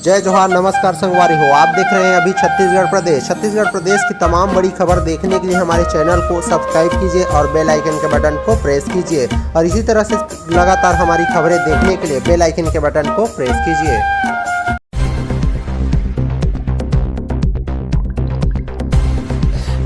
जय जोहार, नमस्कार संगवारी हो। आप देख रहे हैं अभी छत्तीसगढ़ प्रदेश की तमाम बड़ी खबर देखने के लिए हमारे चैनल को सब्सक्राइब कीजिए और बेल आइकन के बटन को प्रेस कीजिए और इसी तरह से लगातार हमारी खबरें देखने के लिए बेल आइकन के बटन को प्रेस कीजिए।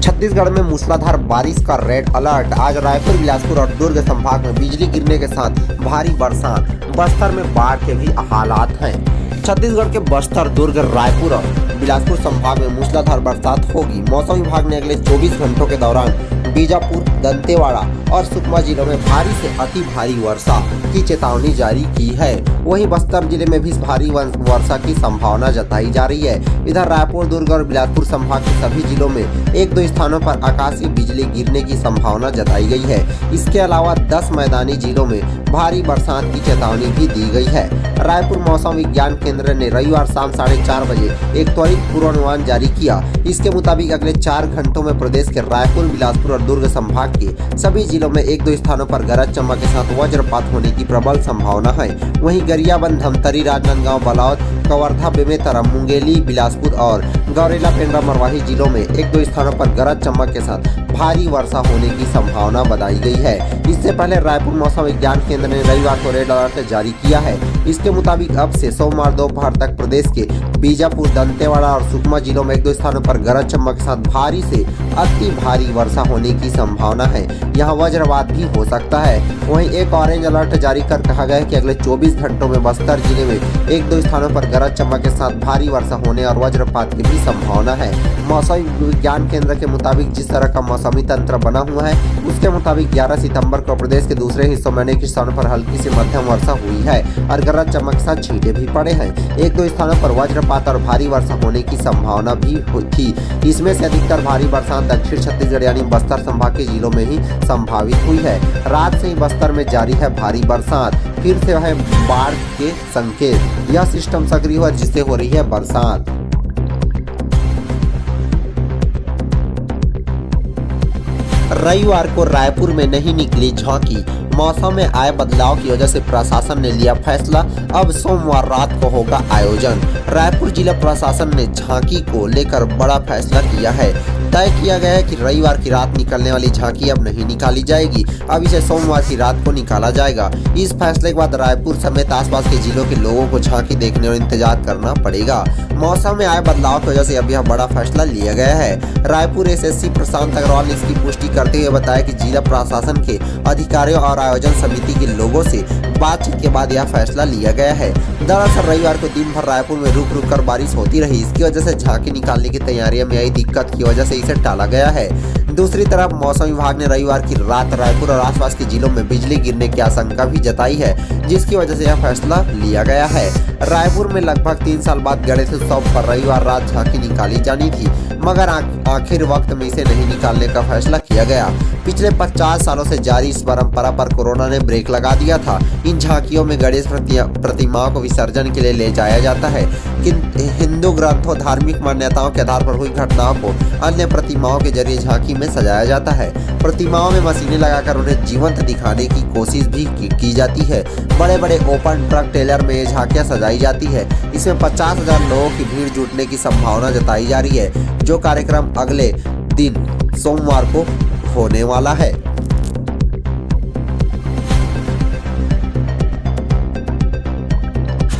छत्तीसगढ़ में मूसलाधार बारिश का रेड अलर्ट। आज रायपुर, बिलासपुर और दुर्ग संभाग में बिजली गिरने के साथ भारी बरसात। बस्तर में बाढ़ के भी हालात हैं। छत्तीसगढ़ के बस्तर, दुर्ग, रायपुर और बिलासपुर संभाग में मूसलाधार बरसात होगी। मौसम विभाग ने अगले 24 घंटों के दौरान बीजापुर, दंतेवाड़ा और सुकमा जिलों में भारी से अति भारी वर्षा की चेतावनी जारी की है। वहीं बस्तर जिले में भी भारी वर्षा की संभावना जताई जा रही है। इधर रायपुर, दुर्ग और बिलासपुर संभाग के सभी जिलों में 1-2 स्थानों पर आकाशीय बिजली गिरने की संभावना जताई गई है। इसके अलावा 10 मैदानी जिलों में भारी बरसात की चेतावनी भी दी गई है। रायपुर मौसम विज्ञान केंद्र ने रविवार शाम 4:30 बजे एक त्वरित पूर्वानुमान जारी किया। इसके मुताबिक अगले 4 घंटों में प्रदेश के रायपुर, बिलासपुर और दुर्ग संभाग के सभी जिलों में 1-2 स्थानों पर गरज चमक के साथ वज्रपात होने की प्रबल संभावना है। वहीं गरियाबंद, धमतरी, राजनांदगांव, बलौद, कवर्धा, बेमेतरा, मुंगेली, बिलासपुर और गौरेला, पेंड्रा, मरवाही जिलों में 1-2 स्थानों पर गरज चमक के साथ भारी वर्षा होने की संभावना बताई गई है। इससे पहले रायपुर मौसम विज्ञान केंद्र ने रविवार को रेड अलर्ट जारी किया है। इसके मुताबिक अब से सोमवार दोपहर तक प्रदेश के बीजापुर, दंतेवाड़ा और सुकमा जिलों में 1-2 स्थानों पर गरज चमक के साथ भारी से अति भारी वर्षा होने की संभावना है। यहाँ वज्रपात भी हो सकता है। वहीं एक ऑरेंज अलर्ट जारी कर कहा गया है कि अगले 24 घंटों में बस्तर जिले में 1-2 स्थानों पर गरज चमक के साथ भारी वर्षा होने और वज्रपात की भी संभावना है। मौसम विज्ञान केंद्र के मुताबिक जिस तरह का मौसमी तंत्र बना हुआ है, उसके मुताबिक 11 सितंबर को प्रदेश के दूसरे हिस्सों में अनेक स्थानों पर हल्की से मध्यम वर्षा हुई है और गरज चमक के साथ छींटे भी पड़े हैं। 1-2 स्थानों पर वज्रपात और भारी वर्षा होने की संभावना भी थी। इसमें से अधिकतर भारी बरसात दक्षिण छत्तीसगढ़ यानी बस्तर संभाग के जिलों में ही संभावित हुई है। रात से ही बस्तर में जारी है भारी बरसात। फिर से है बाढ़ के संकेत। यह सिस्टम सक्रिय हुआ जिससे हो रही है बरसात। रविवार को रायपुर में नहीं निकली झांकी। मौसम में आए बदलाव की वजह से प्रशासन ने लिया फैसला। अब सोमवार रात को होगा आयोजन। रायपुर जिला प्रशासन ने झांकी को लेकर बड़ा फैसला किया है। तय किया गया है कि रविवार की रात निकलने वाली झांकी अब नहीं निकाली जाएगी। अब इसे सोमवार की रात को निकाला जाएगा। इस फैसले के बाद रायपुर समेत आसपास के जिलों के लोगों को झांकी देखने और इंतजार करना पड़ेगा। मौसम में आए बदलाव की वजह से अब यह बड़ा फैसला लिया गया है। रायपुर एसएसपी प्रशांत अग्रवाल ने इसकी पुष्टि करते हुए बताया कि जिला प्रशासन के अधिकारियों और आयोजन समिति के लोगों से बातचीत के बाद यह फैसला लिया गया है। दरअसल रविवार को दिन भर रायपुर में रुक रुक कर बारिश होती रही। इसकी वजह से झांकी निकालने की तैयारियों में आई दिक्कत की वजह से इसे टाला गया है। दूसरी तरफ मौसम विभाग ने रविवार की रात रायपुर और आसपास के जिलों में बिजली गिरने की आशंका भी जताई है, जिसकी वजह से यह फैसला लिया गया है। रायपुर में लगभग 3 साल बाद गणेश उत्सव पर रविवार रात झांकी निकाली जानी थी, मगर आखिर वक्त में इसे नहीं निकालने का फैसला किया गया। पिछले 50 सालों से जारी इस परंपरा पर कोरोना ने ब्रेक लगा दिया था। इन झांकियों में गणेश प्रतिमाओं को विसर्जन के लिए ले जाया जाता है। हिंदू ग्रंथों, धार्मिक मान्यताओं के आधार पर हुई घटनाओं को अन्य प्रतिमाओं के जरिए झांकी में सजाया जाता है। प्रतिमाओं में मशीनें लगाकर उन्हें जीवंत दिखाने की कोशिश भी की जाती है। बड़े बड़े ओपन ट्रक ट्रेलर में ये झांकियां सजाई जाती है। इसमें 50,000 लोगों की भीड़ जुटने की संभावना जताई जा रही है, जो कार्यक्रम अगले दिन सोमवार को होने वाला है।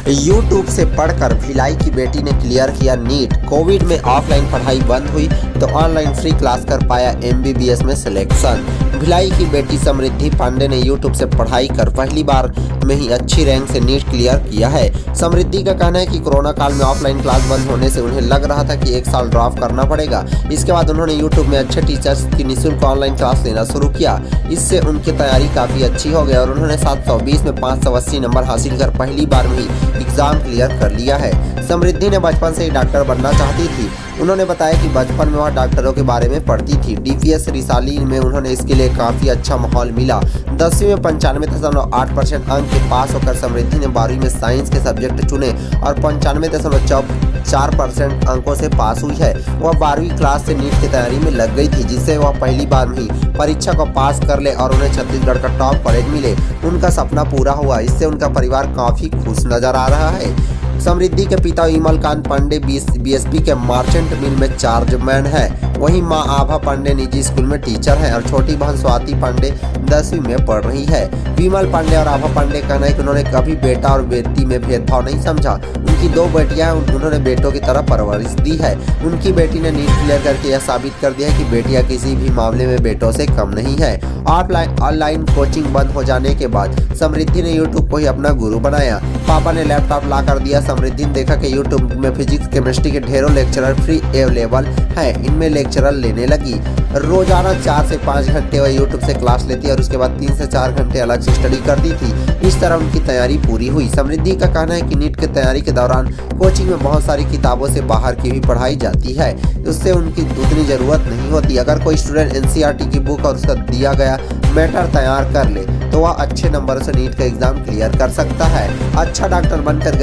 YouTube से पढ़कर भिलाई की बेटी ने क्लियर किया नीट। कोविड में ऑफलाइन पढ़ाई बंद हुई तो ऑनलाइन फ्री क्लास कर पाया MBBS में सिलेक्शन। भिलाई की बेटी समृद्धि पांडे ने YouTube से पढ़ाई कर पहली बार में ही अच्छी रैंक से नीट क्लियर किया है। समृद्धि का कहना है कि कोरोना काल में ऑफलाइन क्लास बंद होने से उन्हें लग रहा था कि 1 साल ड्रॉप करना पड़ेगा। इसके बाद उन्होंने YouTube में अच्छे टीचर्स की निःशुल्क ऑनलाइन क्लास लेना शुरू किया। इससे उनकी तैयारी काफ़ी अच्छी हो गई और उन्होंने 720 में 580 नंबर हासिल कर पहली बार में ही एग्जाम क्लियर कर लिया है। समृद्धि ने बचपन से ही डॉक्टर बनना चाहती थी। उन्होंने बताया कि बचपन में वह डॉक्टरों के बारे में पढ़ती थी। DPS रिसाली में उन्होंने इसके लिए काफ़ी अच्छा माहौल मिला। 10वीं में 95.8% अंक के पास होकर समृद्धि ने 12वीं में साइंस के सब्जेक्ट चुने और 95.4% अंकों से पास हुई है। वह 12वीं क्लास से नीट की तैयारी में लग गई थी, जिससे वह पहली बार में ही परीक्षा को पास कर ले और उन्हें छत्तीसगढ़ का टॉप कॉलेज मिले। उनका सपना पूरा हुआ। इससे उनका परिवार काफ़ी खुश नजर आ रहा है। समृद्धि के पिता विमल कांत पांडे बीएसपी के मार्चेंट मिल में चार्जमैन है। वहीं मां आभा पांडे निजी स्कूल में टीचर हैं और छोटी बहन स्वाति पांडे 10वीं में पढ़ रही है। विमल पांडे और आभा पांडे का कहना है कि उन्होंने कभी बेटा और बेटी में भेदभाव नहीं समझा। उनकी 2 बेटियां हैं, उन्होंने बेटों की तरह परवरिश दी है। उनकी बेटी ने नीट क्लियर करके यह साबित कर दिया है कि बेटियां किसी भी मामले में बेटों से कम नहीं है। ऑनलाइन कोचिंग बंद हो जाने के बाद समृद्धि ने यूट्यूब को ही अपना गुरु बनाया। पापा ने लैपटॉप ला कर दिया। समृद्धि ने देखा कि यूट्यूब में फिजिक्स केमिस्ट्री के ढेरों लेक्चरर फ्री अवेलेबल हैं। इनमें लेक्चरर लेने लगी। रोजाना 4 से 5 घंटे वह यूट्यूब से क्लास लेती और उसके बाद 3 से 4 घंटे अलग से स्टडी करती थी। इस तरह उनकी तैयारी पूरी हुई। समृद्धि का कहना है कि नीट की तैयारी के दौरान कोचिंग में बहुत सारी किताबों से बाहर की भी पढ़ाई जाती है, उससे उनकी उतनी जरूरत नहीं होती। अगर कोई स्टूडेंट एनसीईआरटी की बुक और उसका दिया गया मैटर तैयार कर ले तो वह अच्छे नंबर से नीट का एग्जाम क्लियर कर सकता है। अच्छा डॉक्टर बनकर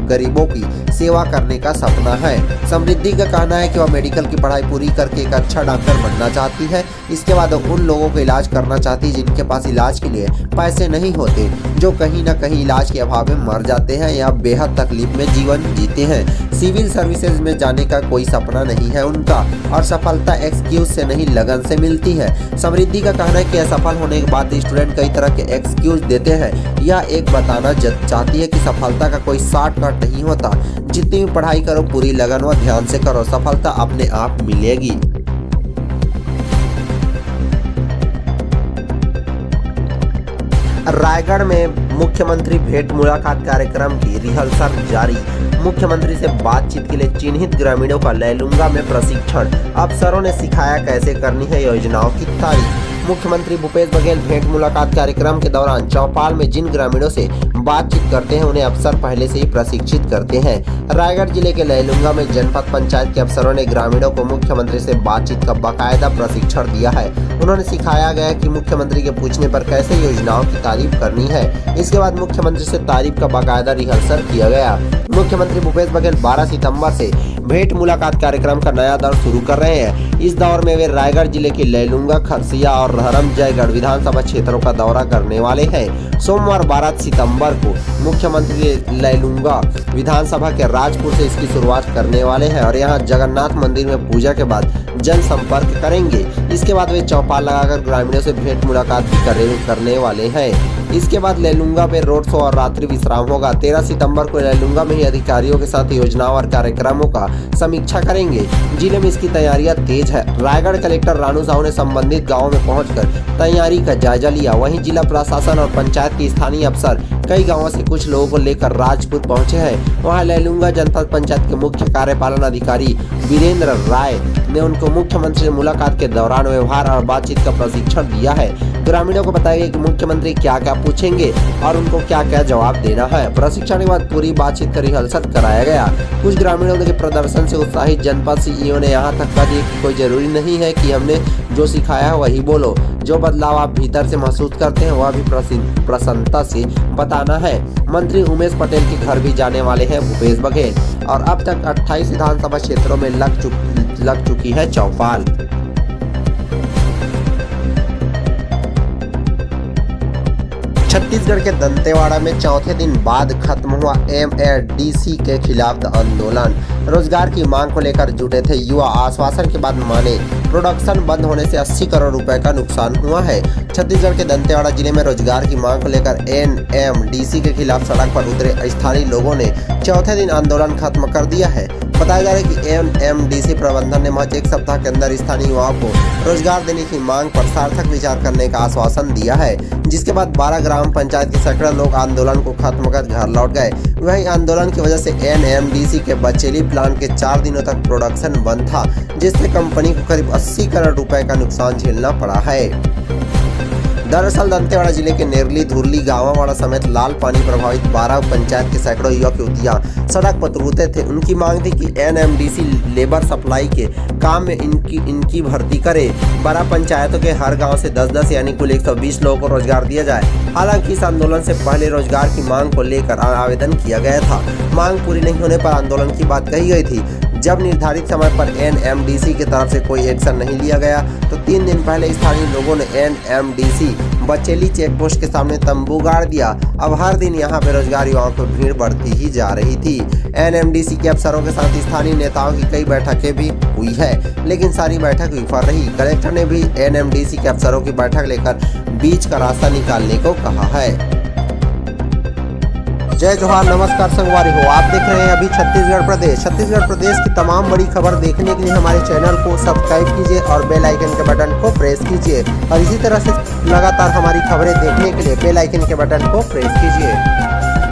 गरीबों की सेवा करने का सपना है। समृद्धि का कहना है कि वह मेडिकल की पढ़ाई पूरी करके एक अच्छा डॉक्टर बनना चाहती है। इसके बाद उन लोगों को इलाज करना चाहती है जिनके पास इलाज के लिए पैसे नहीं होते, जो कहीं ना कहीं इलाज के अभाव में मर जाते हैं या बेहद तकलीफ में जीवन जीते हैं। सिविल सर्विसेज में जाने का कोई सपना नहीं है उनका और सफलता एक्सक्यूज से नहीं लगन से मिलती है। समृद्धि का कहना है कि असफल होने के बाद स्टूडेंट कई तरह के एक्सक्यूज देते हैं। यह एक बताना चाहती है कि सफलता का कोई शॉर्टकट नहीं होता। जितनी भी पढ़ाई करो पूरी लगन व ध्यान से करो, सफलता अपने आप मिलेगी। रायगढ़ में मुख्यमंत्री भेंट मुलाकात कार्यक्रम की रिहर्सल जारी। मुख्यमंत्री से बातचीत के लिए चिन्हित ग्रामीणों का लैलूंगा में प्रशिक्षण। अफसरों ने सिखाया कैसे करनी है योजनाओं की तारीफ। मुख्यमंत्री भूपेश बघेल भेंट मुलाकात कार्यक्रम के दौरान चौपाल में जिन ग्रामीणों से बातचीत करते हैं उन्हें अफसर पहले से ही प्रशिक्षित करते हैं। रायगढ़ जिले के लैलूंगा में जनपद पंचायत के अफसरों ने ग्रामीणों को मुख्यमंत्री से बातचीत का बाकायदा प्रशिक्षण दिया है। उन्होंने सिखाया गया कि मुख्यमंत्री के पूछने पर कैसे योजनाओं की तारीफ करनी है। इसके बाद मुख्यमंत्री से तारीफ का बाकायदा रिहर्सल किया गया। मुख्यमंत्री भूपेश बघेल 12 सितंबर से भेंट मुलाकात कार्यक्रम का नया दौर शुरू कर रहे हैं। इस दौर में वे रायगढ़ जिले के लैलूंगा, खरसिया और धर्मजयगढ़ विधानसभा क्षेत्रों का दौरा करने वाले हैं। सोमवार 12 सितंबर को मुख्यमंत्री लैलूंगा विधानसभा के राजपुर से इसकी शुरुआत करने वाले हैं और यहां जगन्नाथ मंदिर में पूजा के बाद जनसंपर्क करेंगे। इसके बाद वे चौपाल लगाकर ग्रामीणों से भेंट मुलाकात भी करने वाले हैं। इसके बाद लैलूंगा में रोड शो और रात्रि विश्राम होगा। 13 सितंबर को लैलूंगा में ही अधिकारियों के साथ योजनाओं और कार्यक्रमों का समीक्षा करेंगे। जिले में इसकी तैयारियां तेज है। रायगढ़ कलेक्टर रानू साहू ने संबंधित गाँव में पहुंचकर तैयारी का जायजा लिया। वहीं जिला प्रशासन और पंचायत के स्थानीय अफसर कई गाँवों से कुछ लोगों को लेकर राजपुर पहुंचे हैं। वहां लैलूंगा जनपद पंचायत के मुख्य कार्यपालन अधिकारी वीरेंद्र राय ने उनको मुख्यमंत्री से मुलाकात के दौरान व्यवहार और बातचीत का प्रशिक्षण दिया है। ग्रामीणों को बताया गया कि मुख्यमंत्री क्या क्या पूछेंगे और उनको क्या क्या जवाब देना है। प्रशिक्षण के बाद पूरी बातचीत का रिहर्सल कराया गया। कुछ ग्रामीणों के प्रदर्शन से उत्साहित जनपद सीईओ ने यहाँ तक कहा कि कोई जरूरी नहीं है कि हमने जो सिखाया है वही बोलो, जो बदलाव आप भीतर से महसूस करते हैं वह भी प्रसन्नता से बताना है। मंत्री उमेश पटेल के घर भी जाने वाले हैं भूपेश बघेल और अब तक 28 विधानसभा क्षेत्रों में लग चुकी है चौपाल। छत्तीसगढ़ के दंतेवाड़ा में चौथे दिन बाद खत्म हुआ एमएडीसी के खिलाफ आंदोलन। रोजगार की मांग को लेकर जुटे थे युवा, आश्वासन के बाद माने। प्रोडक्शन बंद होने से 80 करोड़ रुपए का नुकसान हुआ है। छत्तीसगढ़ के दंतेवाड़ा जिले में रोजगार की मांग को लेकर एनएमडीसी के खिलाफ सड़क पर उतरे स्थानीय लोगों ने चौथे दिन आंदोलन खत्म कर दिया है। बताया जा रहा है कि एनएमडीसी प्रबंधन ने महज 1 सप्ताह के अंदर स्थानीय युवाओं को रोजगार देने की मांग पर सार्थक विचार करने का आश्वासन दिया है, जिसके बाद 12 ग्राम पंचायत के सैकड़ों लोग आंदोलन को खत्म कर घर लौट गए। वहीं आंदोलन की वजह से एनएमडीसी के बचेली प्लांट के 4 दिनों तक प्रोडक्शन बंद था, जिससे कंपनी को करीब 80 करोड़ रुपए का नुकसान झेलना पड़ा है। दरअसल दंतेवाड़ा जिले के नेरली, धुरली, गांवावाड़ा समेत लाल पानी प्रभावित 12 पंचायत के सैकड़ों युवक युवतियां सड़क पर उतरे थे। उनकी मांग थी कि एनएमडीसी लेबर सप्लाई के काम में इनकी भर्ती करे। 12 पंचायतों के हर गांव से 10-10 यानी कुल 120 लोगों को रोजगार दिया जाए। हालांकि इस आंदोलन से पहले रोजगार की मांग को लेकर आवेदन किया गया था। मांग पूरी नहीं होने पर आंदोलन की बात कही गई थी। जब निर्धारित समय पर एनएमडीसी की तरफ से कोई एक्शन नहीं लिया गया तो 3 दिन पहले स्थानीय लोगों ने एनएमडीसी बचेली चेक पोस्ट के सामने तंबू गाड़ दिया। अब हर दिन यहाँ बेरोजगार युवाओं की भीड़ बढ़ती ही जा रही थी। एनएमडीसी के अफसरों के साथ स्थानीय नेताओं की कई बैठकें भी हुई है, लेकिन सारी बैठक विफल रही। कलेक्टर ने भी एनएमडीसी के अफसरों की बैठक लेकर बीच का रास्ता निकालने को कहा है। जय जोहार, नमस्कार संगवारी हो। आप देख रहे हैं अभी छत्तीसगढ़ प्रदेश की तमाम बड़ी खबर देखने के लिए हमारे चैनल को सब्सक्राइब कीजिए और बेल आइकन के बटन को प्रेस कीजिए और इसी तरह से लगातार हमारी खबरें देखने के लिए बेल आइकन के बटन को प्रेस कीजिए।